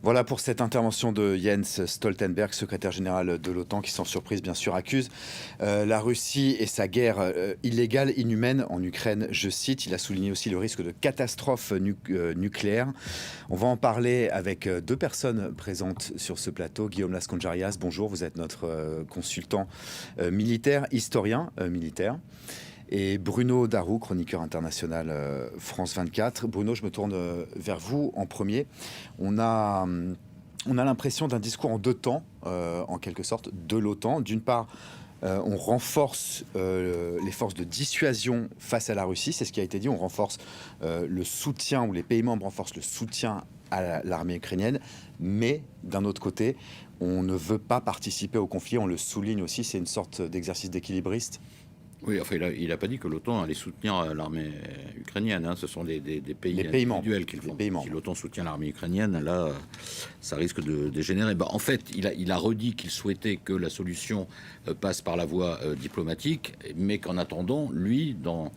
Voilà pour cette intervention de Jens Stoltenberg, secrétaire général de l'OTAN, qui sans surprise bien sûr accuse la Russie et sa guerre illégale, inhumaine en Ukraine, je cite. Il a souligné aussi le risque de catastrophe nucléaire. On va en parler avec deux personnes présentes sur ce plateau. Guillaume Lasconjarias, bonjour, vous êtes notre consultant militaire, historien militaire. Et Bruno Darou, chroniqueur international France 24. Bruno, je me tourne vers vous en premier. On a l'impression d'un discours en deux temps, en quelque sorte, de l'OTAN. D'une part, on renforce les forces de dissuasion face à la Russie, c'est ce qui a été dit. On renforce le soutien, ou les pays membres renforcent le soutien à l'armée ukrainienne. Mais d'un autre côté, on ne veut pas participer au conflit. On le souligne aussi, c'est une sorte d'exercice d'équilibriste. Oui, enfin, il n'a pas dit que l'OTAN allait soutenir l'armée ukrainienne. Hein. Ce sont des pays Les pays individuels qui le font. Si l'OTAN soutient l'armée ukrainienne, là, ça risque de dégénérer. En fait, il a redit qu'il souhaitait que la solution passe par la voie diplomatique, mais qu'en attendant, lui, dans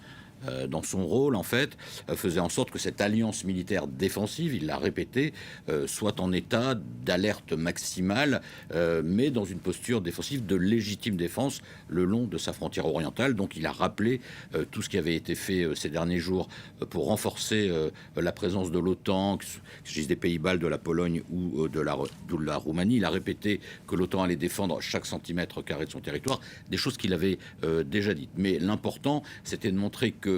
son rôle, en fait, faisait en sorte que cette alliance militaire défensive, il l'a répété, soit en état d'alerte maximale, mais dans une posture défensive de légitime défense le long de sa frontière orientale. Donc il a rappelé tout ce qui avait été fait ces derniers jours pour renforcer la présence de l'OTAN, que ce soit des pays baltes, de la Pologne ou de la Roumanie. Il a répété que l'OTAN allait défendre chaque centimètre carré de son territoire, des choses qu'il avait déjà dites. Mais l'important, c'était de montrer que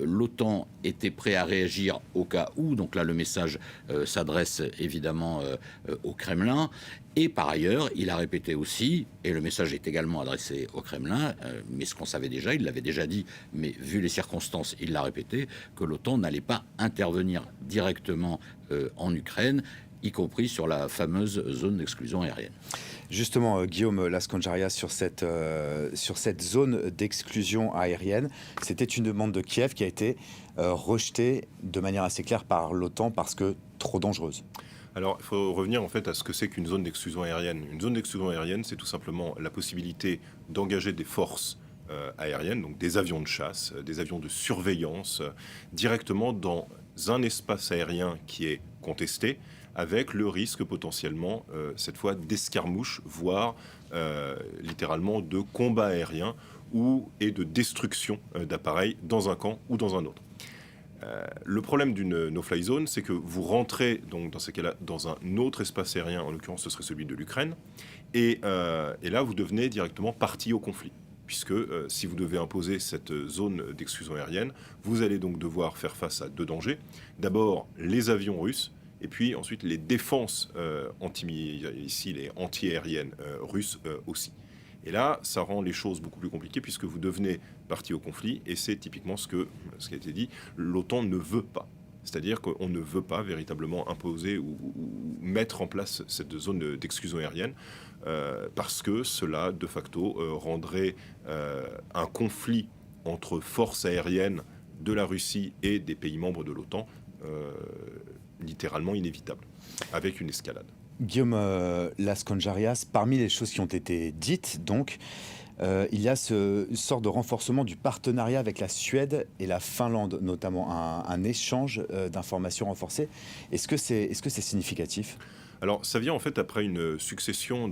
l'OTAN était prêt à réagir au cas où. Donc là, le message s'adresse évidemment au Kremlin. Et par ailleurs, il a répété aussi, et le message est également adressé au Kremlin, mais ce qu'on savait déjà, il l'avait déjà dit, mais vu les circonstances, il l'a répété, que l'OTAN n'allait pas intervenir directement en Ukraine, y compris sur la fameuse zone d'exclusion aérienne. Justement, Guillaume Lasconjarias, sur cette zone d'exclusion aérienne, c'était une demande de Kiev qui a été rejetée de manière assez claire par l'OTAN parce que trop dangereuse. Alors, il faut revenir en fait à ce que c'est qu'une zone d'exclusion aérienne. Une zone d'exclusion aérienne, c'est tout simplement la possibilité d'engager des forces aériennes, donc des avions de chasse, des avions de surveillance, directement dans un espace aérien qui est contesté, avec le risque potentiellement, cette fois, d'escarmouches, voire littéralement de combat aérien et de destruction d'appareils dans un camp ou dans un autre. Le problème d'une no-fly zone, c'est que vous rentrez donc dans ces cas-là dans un autre espace aérien, en l'occurrence ce serait celui de l'Ukraine, et là vous devenez directement partie au conflit. Puisque si vous devez imposer cette zone d'exclusion aérienne, vous allez donc devoir faire face à deux dangers. D'abord, les avions russes, et puis ensuite les défenses anti-missiles et anti-aériennes russes aussi. Et là, ça rend les choses beaucoup plus compliquées puisque vous devenez partie au conflit, et c'est typiquement ce qui a été dit, l'OTAN ne veut pas. C'est-à-dire qu'on ne veut pas véritablement imposer ou mettre en place cette zone d'exclusion aérienne parce que cela, de facto, rendrait un conflit entre forces aériennes de la Russie et des pays membres de l'OTAN littéralement inévitable, avec une escalade. Guillaume Lasconjarias, parmi les choses qui ont été dites, donc, il y a une sorte de renforcement du partenariat avec la Suède et la Finlande, notamment un échange d'informations renforcées. Est-ce que c'est significatif ? Alors, ça vient en fait après une succession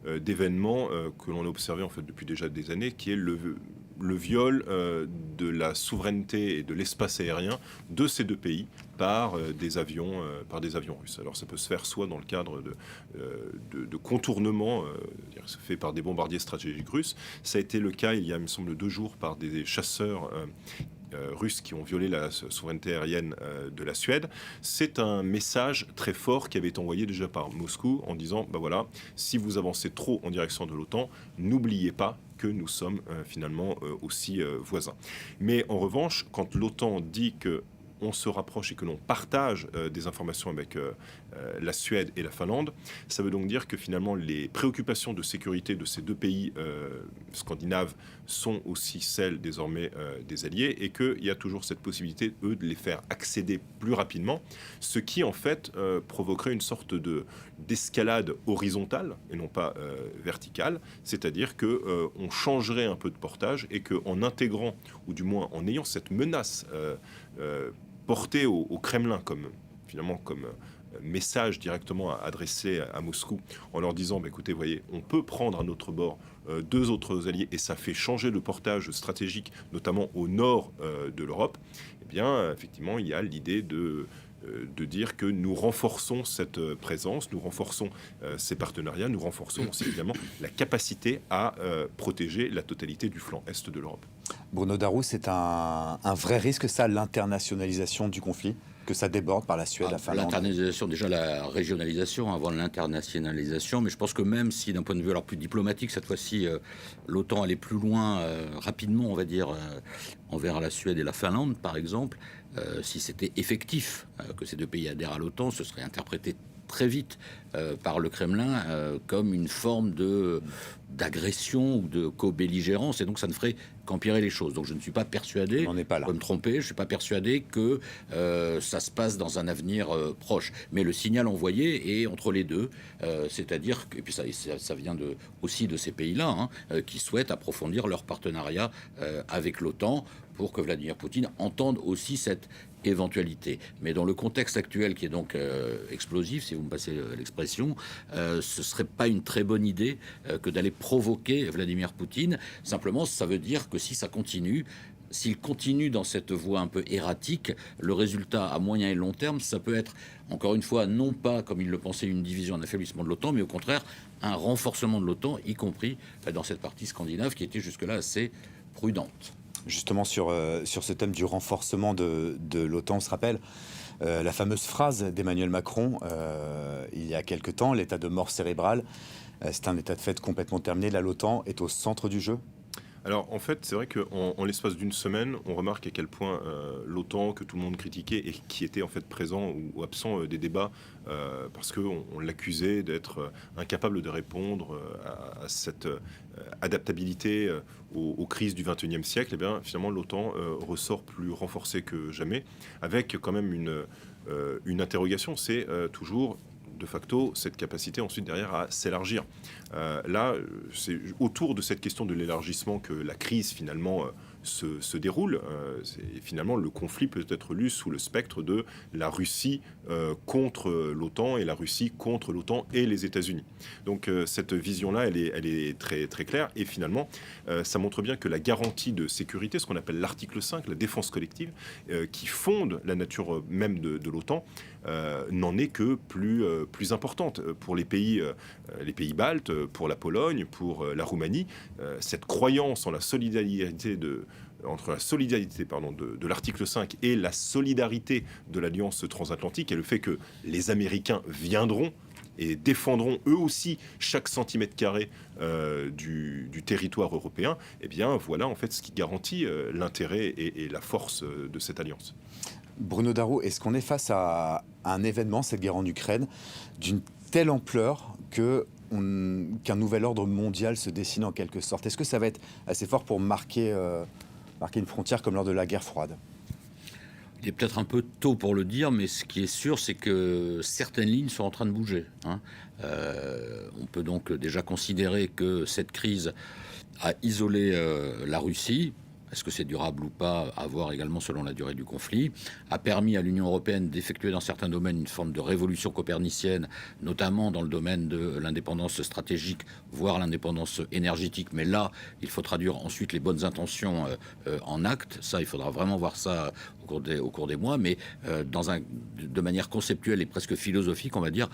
d'événements que l'on a observé en fait depuis déjà des années, qui est le viol de la souveraineté et de l'espace aérien de ces deux pays par des avions russes. Alors ça peut se faire soit dans le cadre de contournements fait par des bombardiers stratégiques russes. Ça a été le cas il y a, il me semble, 2 jours par des chasseurs russes qui ont violé la souveraineté aérienne de la Suède. C'est un message très fort qui avait été envoyé déjà par Moscou en disant, voilà, si vous avancez trop en direction de l'OTAN, n'oubliez pas que nous sommes finalement aussi voisins. Mais en revanche, quand l'OTAN dit que on se rapproche et que l'on partage des informations avec la Suède et la Finlande, ça veut donc dire que finalement les préoccupations de sécurité de ces deux pays scandinaves sont aussi celles désormais des alliés, et qu'il y a toujours cette possibilité, eux, de les faire accéder plus rapidement, ce qui en fait provoquerait une sorte d'escalade horizontale et non pas verticale, c'est-à-dire qu'on changerait un peu de portage et qu'en intégrant, ou du moins en ayant cette menace portée au Kremlin comme message directement adressé à Moscou en leur disant écoutez, voyez, on peut prendre à notre bord deux autres alliés et ça fait changer le portage stratégique, notamment au nord de l'Europe. Eh bien, effectivement, il y a l'idée de dire que nous renforçons cette présence, nous renforçons ces partenariats, nous renforçons aussi évidemment la capacité à protéger la totalité du flanc est de l'Europe. Bruno Darroux, c'est un vrai risque, ça, l'internationalisation du conflit, que ça déborde par la Suède, la Finlande? L'internationalisation, déjà la régionalisation avant l'internationalisation, mais je pense que même si d'un point de vue alors plus diplomatique, cette fois-ci, l'OTAN allait plus loin rapidement, on va dire, envers la Suède et la Finlande, par exemple, si c'était effectif que ces deux pays adhèrent à l'OTAN, ce serait interprété très vite par le Kremlin comme une forme d'agression ou de co-belligérance, et donc ça ne ferait qu'empirer les choses. Donc je ne suis pas persuadé, on n'est pas là. Je peux me tromper, je ne suis pas persuadé que ça se passe dans un avenir proche. Mais le signal envoyé est entre les deux, c'est-à-dire que, et puis ça vient aussi de ces pays-là, qui souhaitent approfondir leur partenariat avec l'OTAN pour que Vladimir Poutine entende aussi cette éventualité. Mais dans le contexte actuel qui est donc explosif, si vous me passez l'expression, ce serait pas une très bonne idée que d'aller provoquer Vladimir Poutine. Simplement, ça veut dire que si ça continue, s'il continue dans cette voie un peu erratique, le résultat à moyen et long terme, ça peut être, encore une fois, non pas, comme il le pensait, une division, un affaiblissement de l'OTAN, mais au contraire, un renforcement de l'OTAN, y compris dans cette partie scandinave qui était jusque-là assez prudente. Justement, sur ce thème du renforcement de l'OTAN, on se rappelle la fameuse phrase d'Emmanuel Macron il y a quelque temps, l'état de mort cérébrale, c'est un état de fait complètement terminé. Là, l'OTAN est au centre du jeu. Alors en fait, c'est vrai qu'en l'espace d'une semaine, on remarque à quel point l'OTAN, que tout le monde critiquait et qui était en fait présent ou absent des débats, parce qu'on l'accusait d'être incapable de répondre à cette adaptabilité aux crises du XXIe siècle, et bien finalement l'OTAN ressort plus renforcée que jamais, avec quand même une interrogation, c'est toujours de facto cette capacité ensuite derrière à s'élargir. Là, c'est autour de cette question de l'élargissement que la crise finalement se déroule. Finalement, le conflit peut être lu sous le spectre de la Russie contre l'OTAN et la Russie contre l'OTAN et les États-Unis. Donc cette vision-là, elle est très, très claire. Et finalement, ça montre bien que la garantie de sécurité, ce qu'on appelle l'article 5, la défense collective, qui fonde la nature même de l'OTAN, n'en est que plus importante pour les pays baltes, pour la Pologne, pour la Roumanie. Cette croyance en la solidarité entre la solidarité de l'article 5 et la solidarité de l'Alliance transatlantique, et le fait que les Américains viendront et défendront eux aussi chaque centimètre carré du territoire européen, eh bien voilà en fait ce qui garantit l'intérêt et la force de cette alliance. Bruno Darroux, est-ce qu'on est face à un événement, cette guerre en Ukraine, d'une telle ampleur qu'un nouvel ordre mondial se dessine en quelque sorte? Est-ce que ça va être assez fort pour marquer une frontière comme lors de la guerre froide? Il est peut-être un peu tôt pour le dire, mais ce qui est sûr, c'est que certaines lignes sont en train de bouger. On peut donc déjà considérer que cette crise a isolé la Russie. Est-ce que c'est durable ou pas, à voir également selon la durée du conflit, a permis à l'Union européenne d'effectuer dans certains domaines une forme de révolution copernicienne, notamment dans le domaine de l'indépendance stratégique, voire l'indépendance énergétique. Mais là, il faut traduire ensuite les bonnes intentions en actes. Ça, il faudra vraiment voir ça au cours des mois, mais de manière conceptuelle et presque philosophique, on va dire,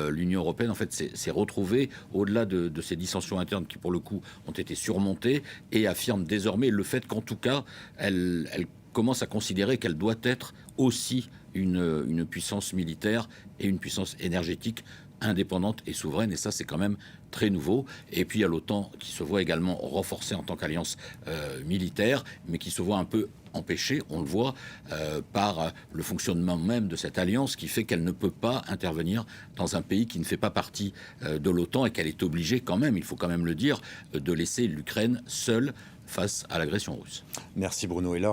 l'Union européenne, en fait, s'est retrouvée au-delà de ces dissensions internes qui, pour le coup, ont été surmontées, et affirme désormais le fait qu'en tout cas, elle commence à considérer qu'elle doit être aussi une puissance militaire et une puissance énergétique indépendante et souveraine, et ça c'est quand même très nouveau. Et puis il y a l'OTAN qui se voit également renforcée en tant qu'alliance militaire, mais qui se voit un peu empêchée, on le voit, par le fonctionnement même de cette alliance, qui fait qu'elle ne peut pas intervenir dans un pays qui ne fait pas partie de l'OTAN, et qu'elle est obligée quand même, il faut quand même le dire, de laisser l'Ukraine seule face à l'agression russe. Merci Bruno. Et là,